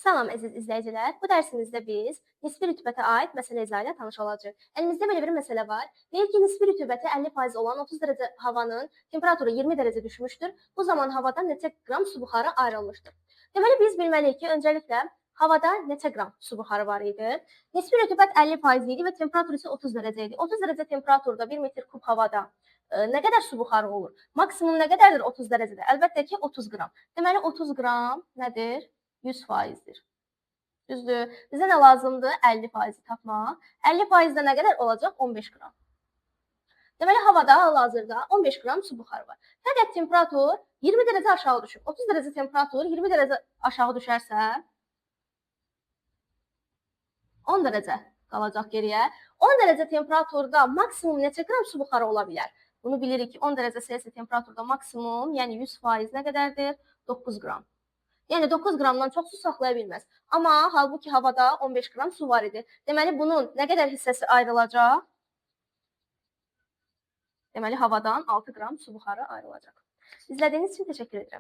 Salam əziz izləyicilər. Bu dərsimizdə biz nisbi rütubətə aid məsələ izahı ilə tanış olacağıq. Əlimizdə belə bir məsələ var. Deyir ki, nisbi rütubəti 50% olan 30 dərəcə havanın temperaturu 20 dərəcə düşmüşdür. Bu zaman havada neçə qram su buxarı ayrılmışdır? Deməli biz bilməliyik ki, öncəliklə havada neçə qram su buxarı var idi? Nisbi rütubət 50% idi və temperatur isə 30 dərəcə idi. 30 dərəcə temperaturda 1 metr kub havada nə qədər su buxarı olur? Maksimum nə qədərdir 30 dərəcədə? Əlbəttə ki, 30 qram. Deməli 30 qram nədir? 100%dir. Düzdür? Bizə nə lazımdır? 50% tapmaq. 50%də nə qədər olacaq? 15 qram. Deməli, havada hal-hazırda 15 qram su buxarı var. Fəqət temperatur 20 dərəcə aşağı düşüb. 30 dərəcə temperatur 20 dərəcə aşağı düşərsə 10 dərəcə qalacaq geriyə. 10 dərəcə temperaturda maksimum neçə qram su buxarı ola bilər? Bunu bilirik ki, 10 dərəcə Selsi temperaturda maksimum, yəni 100% nə qədərdir? 9 qram. Yəni 9 qramdan çox su saxlaya bilməz. Amma halbuki havada 15 qram su var idi. Deməli bunun nə qədər hissəsi ayrılacaq? Deməli havadan 6 qram su buxarı ayrılacaq. İzlədiyiniz üçün təşəkkür edirəm.